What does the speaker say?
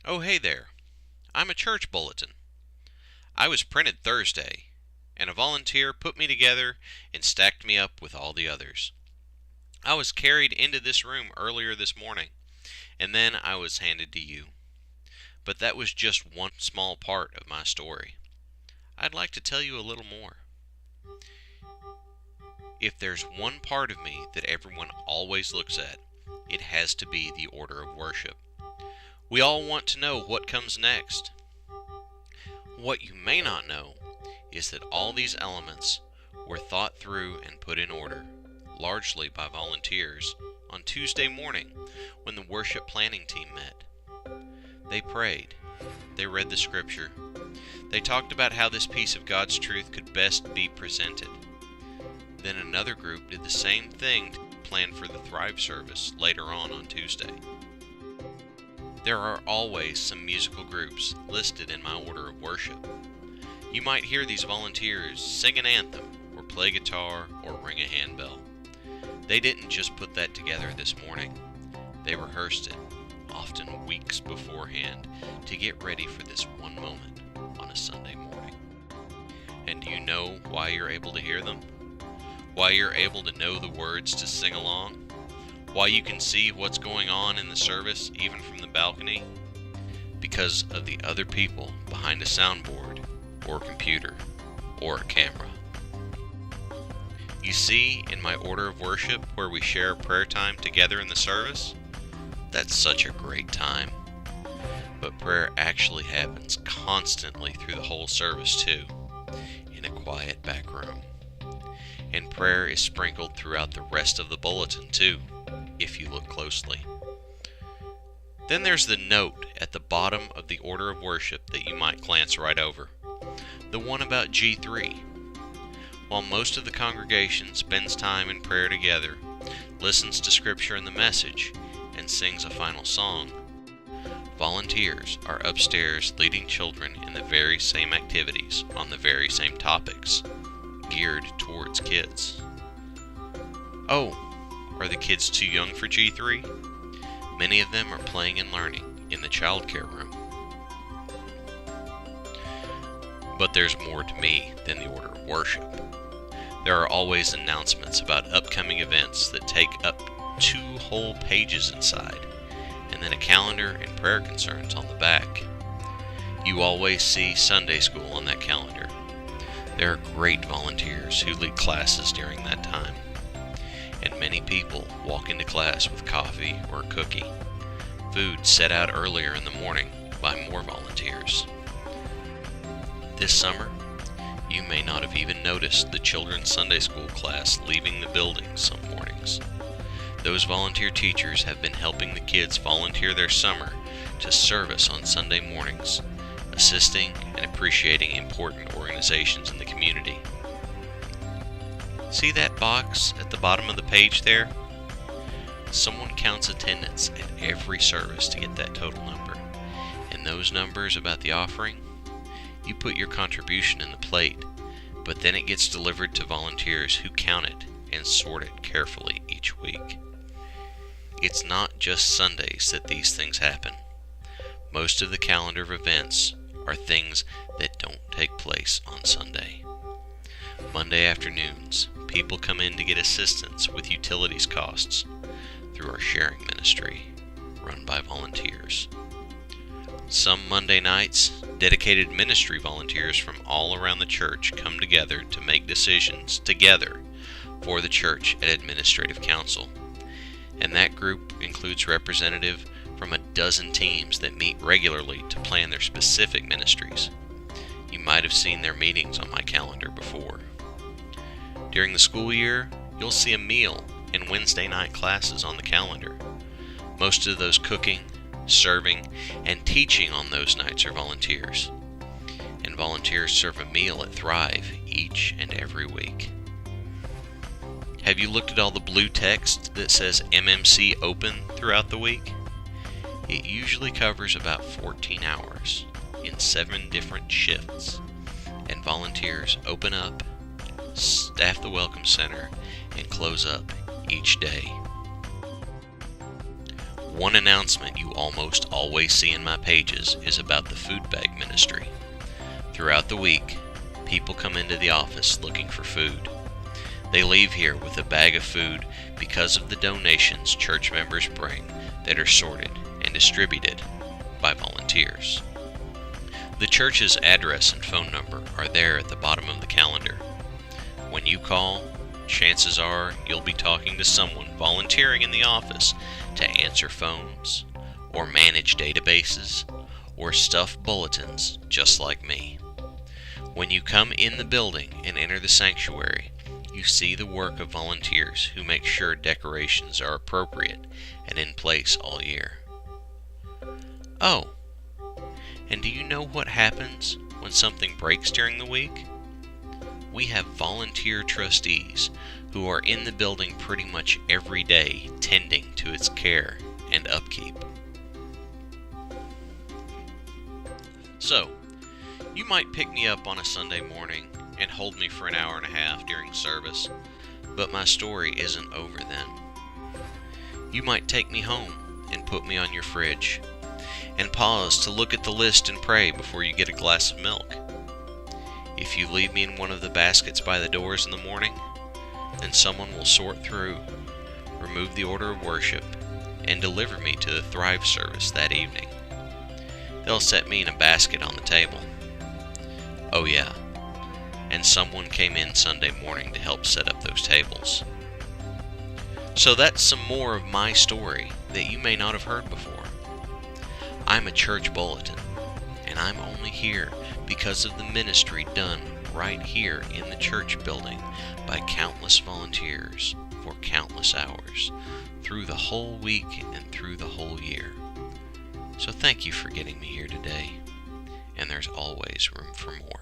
Oh, hey there. I'm a Church Bulletin. I was printed Thursday, and a volunteer put me together and stacked me up with all the others. I was carried into this room earlier this morning, and then I was handed to you. But that was just one small part of my story. I'd like to tell you a little more. If there's one part of me that everyone always looks at, it has to be the order of worship. We all want to know what comes next. What you may not know is that all these elements were thought through and put in order, largely by volunteers, on Tuesday morning when the worship planning team met. They prayed. They read the scripture. They talked about how this piece of God's truth could best be presented. Then another group did the same thing to plan for the Thrive service later on Tuesday. There are always some musical groups listed in my order of worship. You might hear these volunteers sing an anthem, or play guitar, or ring a handbell. They didn't just put that together this morning. They rehearsed it, often weeks beforehand, to get ready for this one moment on a Sunday morning. And do you know why you're able to hear them? Why you're able to know the words to sing along? Why you can see what's going on in the service even from the balcony? Because of the other people behind a soundboard, or a computer, or a camera. You see, in my order of worship where we share prayer time together in the service, that's such a great time. But prayer actually happens constantly through the whole service too, in a quiet back room. And prayer is sprinkled throughout the rest of the bulletin too, if you look closely. Then there's the note at the bottom of the order of worship that you might glance right over. The one about G3. While most of the congregation spends time in prayer together, listens to scripture and the message, and sings a final song, volunteers are upstairs leading children in the very same activities on the very same topics, geared towards kids. Oh, are the kids too young for G3? Many of them are playing and learning in the childcare room. But there's more to me than the order of worship. There are always announcements about upcoming events that take up 2 whole pages inside, and then a calendar and prayer concerns on the back. You always see Sunday school on that calendar. There are great volunteers who lead classes during that time, and many people walk into class with coffee or a cookie, food set out earlier in the morning by more volunteers. This summer, you may not have even noticed the children's Sunday school class leaving the building some mornings. Those volunteer teachers have been helping the kids volunteer their summer to service on Sunday mornings, assisting and appreciating important organizations in the community. See that box at the bottom of the page there? Someone counts attendance at every service to get that total number. And those numbers about the offering, you put your contribution in the plate, but then it gets delivered to volunteers who count it and sort it carefully each week. It's not just Sundays that these things happen. Most of the calendar of events are things that don't take place on Sunday. Monday afternoons, people come in to get assistance with utilities costs through our sharing ministry, run by volunteers. Some Monday nights, dedicated ministry volunteers from all around the church come together to make decisions together for the church at Administrative Council. And that group includes representatives from a dozen teams that meet regularly to plan their specific ministries. You might have seen their meetings on my calendar before. During the school year, you'll see a meal and Wednesday night classes on the calendar. Most of those cooking, serving, and teaching on those nights are volunteers. And volunteers serve a meal at Thrive each and every week. Have you looked at all the blue text that says MMC Open throughout the week? It usually covers about 14 hours in 7 different shifts, and volunteers open up, staff the Welcome Center, and close up each day. One announcement you almost always see in my pages is about the food bag ministry. Throughout the week, people come into the office looking for food. They leave here with a bag of food because of the donations church members bring that are sorted and distributed by volunteers. The church's address and phone number are there at the bottom of the calendar. When you call, chances are you'll be talking to someone volunteering in the office to answer phones, or manage databases, or stuff bulletins just like me. When you come in the building and enter the sanctuary, you see the work of volunteers who make sure decorations are appropriate and in place all year. Oh, and do you know what happens when something breaks during the week? We have volunteer trustees who are in the building pretty much every day tending to its care and upkeep. So, you might pick me up on a Sunday morning and hold me for an hour and a half during service, but my story isn't over then. You might take me home and put me on your fridge, and pause to look at the list and pray before you get a glass of milk. If you leave me in one of the baskets by the doors in the morning, then someone will sort through, remove the order of worship, and deliver me to the Thrive service that evening. They'll set me in a basket on the table. Oh yeah, and someone came in Sunday morning to help set up those tables. So that's some more of my story that you may not have heard before. I'm a Church Bulletin, and I'm only here because of the ministry done right here in the church building by countless volunteers for countless hours, through the whole week and through the whole year. So thank you for getting me here today, and there's always room for more.